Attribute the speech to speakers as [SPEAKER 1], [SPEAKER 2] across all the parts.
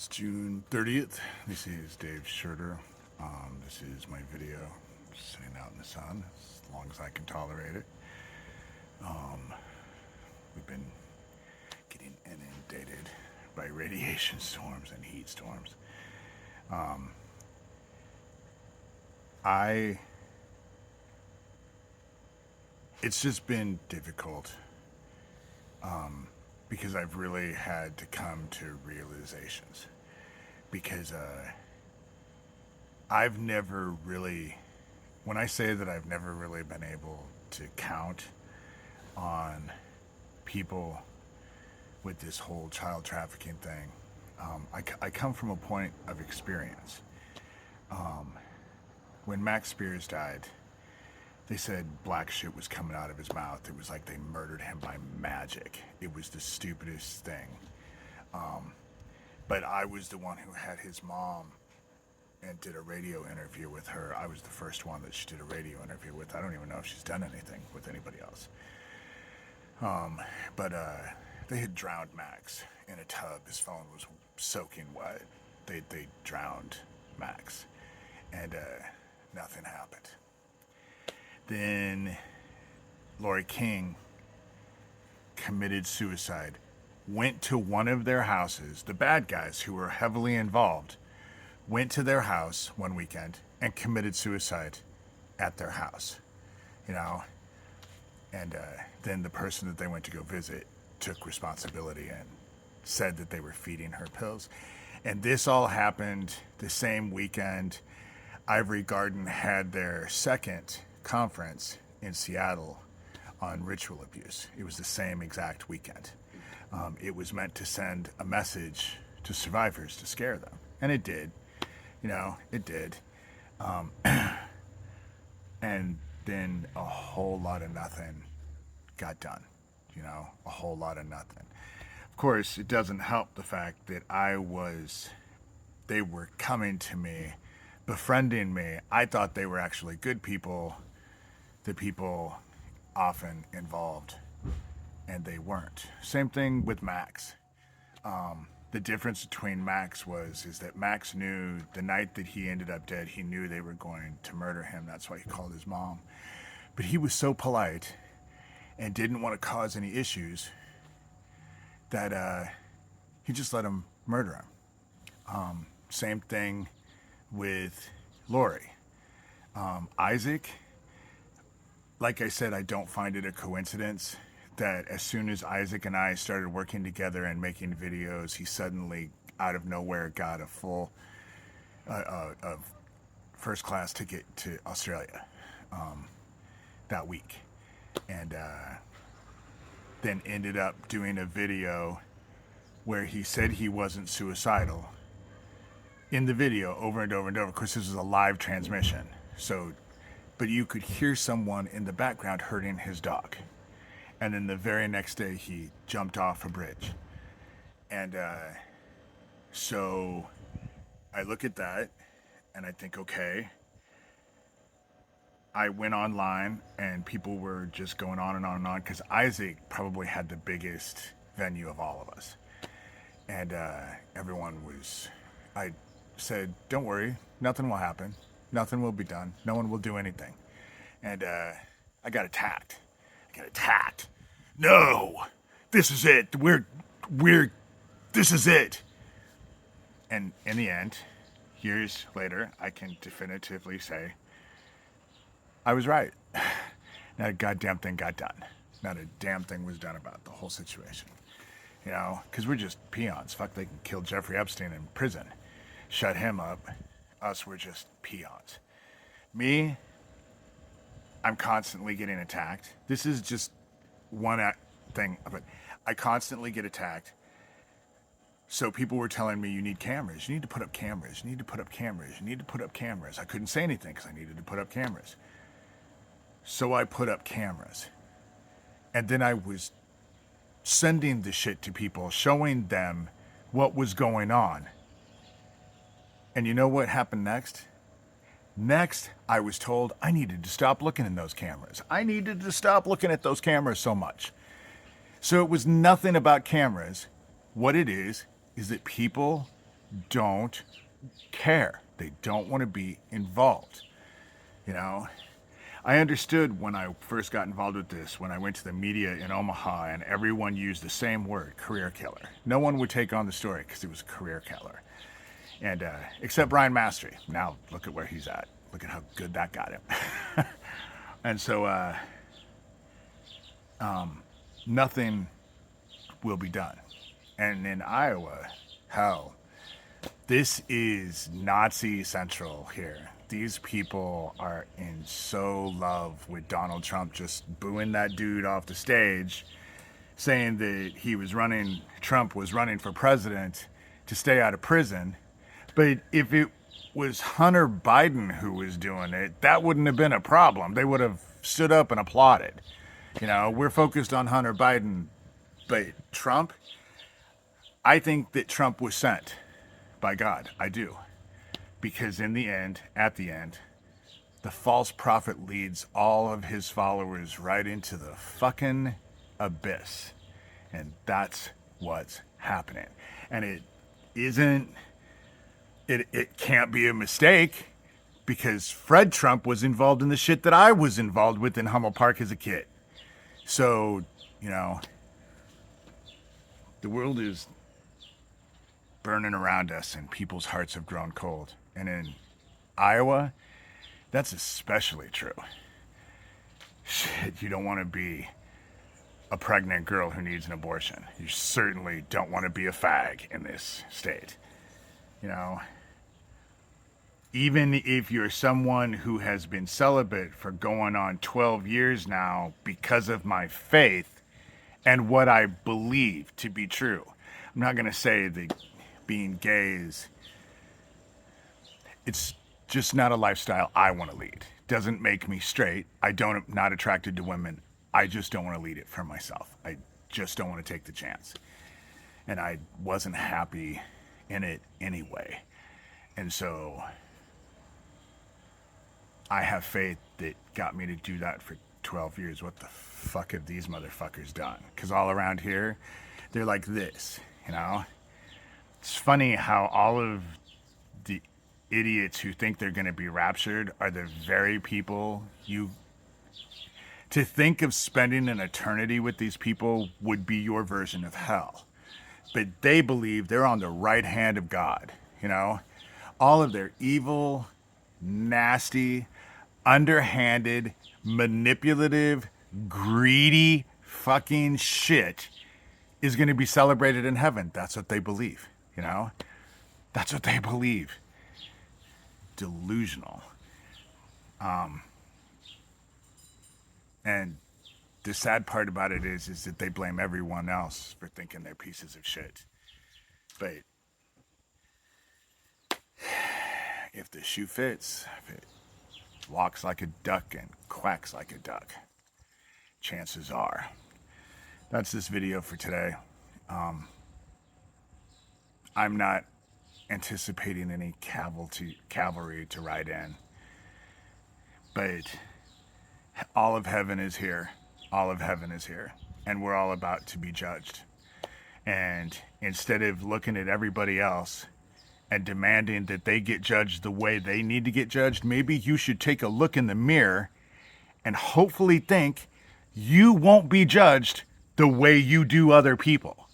[SPEAKER 1] It's June 30th. This is Dave Shurter. This is my video sitting out in the sun as long as I can tolerate it. We've been getting inundated by radiation storms and heat storms. It's just been difficult because I've really had to come to realizations because I've never really, when I say that I've never really been able to count on people with this whole child trafficking thing, I come from a point of experience. When Max Spiers died, they said black shit was coming out of his mouth. It was like they murdered him by magic. It was the stupidest thing. But I was the one who had his mom and did a radio interview with her. I was the first one that she did a radio interview with. I don't even know if she's done anything with anybody else. But they had drowned Max in a tub. His phone was soaking wet. They drowned Max. And nothing happened. Then Lori King committed suicide, went to one of their houses. The bad guys who were heavily involved went to their house one weekend and committed suicide at their house, and then the person that they went to go visit took responsibility and said that they were feeding her pills. And this all happened the same weekend. Ivory Garden had their second conference in Seattle on ritual abuse. It was the same exact weekend. It was meant to send a message to survivors to scare them, and it did. It did. And then a whole lot of nothing got done. A whole lot of nothing. Of course, it doesn't help the fact that they were coming to me, befriending me. I thought they were actually good people, the people often involved, and they weren't. Same thing with Max. The difference between Max is that Max knew the night that he ended up dead, he knew they were going to murder him. That's why he called his mom. But he was so polite and didn't want to cause any issues that he just let him murder him. Same thing with Lori. Issac, like I said, I don't find it a coincidence that as soon as Issac and I started working together and making videos, he suddenly, out of nowhere, got a full first class ticket to Australia that week. And then ended up doing a video where he said he wasn't suicidal in the video over and over and over. Of course, this was a live transmission. But you could hear someone in the background hurting his dog. And then the very next day, he jumped off a bridge. And so I look at that and I think, okay. I went online and people were just going on and on and on because Issac probably had the biggest venue of all of us. And I said, don't worry, nothing will happen. Nothing will be done. No one will do anything. And I got attacked. No, this is it. This is it. And in the end, years later, I can definitively say I was right. Not a goddamn thing got done. Not a damn thing was done about the whole situation. Because we're just peons. Fuck, they can kill Jeffrey Epstein in prison. Shut him up. Us, we're just peons. Me, I'm constantly getting attacked. This is just one thing of it. I constantly get attacked. So people were telling me, you need cameras. You need to put up cameras. You need to put up cameras. You need to put up cameras. I couldn't say anything because I needed to put up cameras. So I put up cameras. And then I was sending the shit to people, showing them what was going on. And you know what happened next? Next, I was told I needed to stop looking in those cameras. I needed to stop looking at those cameras so much. So it was nothing about cameras. What it is that people don't care. They don't want to be involved. You know, I understood when I first got involved with this, when I went to the media in Omaha and everyone used the same word, career killer. No one would take on the story because it was a career killer. And except Brian Mastery. Now look at where he's at. Look at how good that got him. And so nothing will be done. And in Iowa, hell, this is Nazi central here. These people are in so love with Donald Trump just booing that dude off the stage, saying that Trump was running for president to stay out of prison. But if it was Hunter Biden who was doing it, that wouldn't have been a problem. They would have stood up and applauded. You know, we're focused on Hunter Biden, but Trump, I think that Trump was sent by God. I do. Because in the end, at the end, the false prophet leads all of his followers right into the fucking abyss. And that's what's happening. And it can't be a mistake, because Fred Trump was involved in the shit that I was involved with in Hummel Park as a kid. So, you know, the world is burning around us and people's hearts have grown cold. And in Iowa, that's especially true. Shit, you don't want to be a pregnant girl who needs an abortion. You certainly don't want to be a fag in this state. You know, even if you're someone who has been celibate for going on 12 years now because of my faith and what I believe to be true. I'm not going to say that being gay it's just not a lifestyle I want to lead. Doesn't make me straight. I'm not attracted to women. I just don't want to lead it for myself. I just don't want to take the chance. And I wasn't happy in it anyway. And so I have faith that got me to do that for 12 years. What the fuck have these motherfuckers done? Because all around here, they're like this, you know? It's funny how all of the idiots who think they're going to be raptured are the very people to think of spending an eternity with these people would be your version of hell. But they believe they're on the right hand of God, you know? All of their evil, nasty, underhanded, manipulative, greedy fucking shit is going to be celebrated in heaven. That's what they believe, you know? That's what they believe. Delusional. And the sad part about it is that they blame everyone else for thinking they're pieces of shit. But if the shoe fits, if it walks like a duck and quacks like a duck, chances are. That's this video for today. I'm not anticipating any cavalry to ride in, but all of heaven is here. All of heaven is here, and we're all about to be judged. And instead of looking at everybody else and demanding that they get judged the way they need to get judged, maybe you should take a look in the mirror and hopefully think you won't be judged the way you do other people.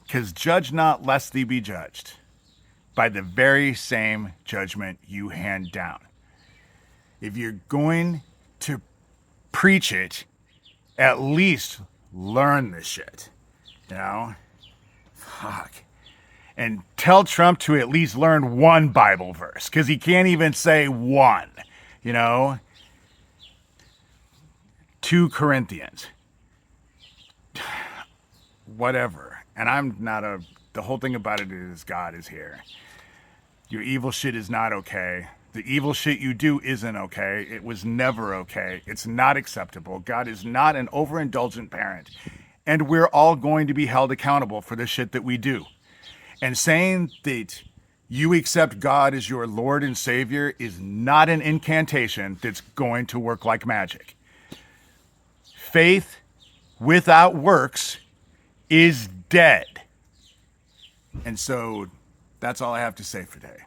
[SPEAKER 1] Because judge not lest thee be judged by the very same judgment you hand down. If you're going to preach it, at least learn this shit, you know? Fuck. And tell Trump to at least learn one Bible verse, because he can't even say one, you know? 2 Corinthians. Whatever. And I'm not the whole thing about it is God is here. Your evil shit is not okay. The evil shit you do isn't okay. It was never okay. It's not acceptable. God is not an overindulgent parent. And we're all going to be held accountable for the shit that we do. And saying that you accept God as your Lord and Savior is not an incantation that's going to work like magic. Faith without works is dead. And so That's all I have to say for today.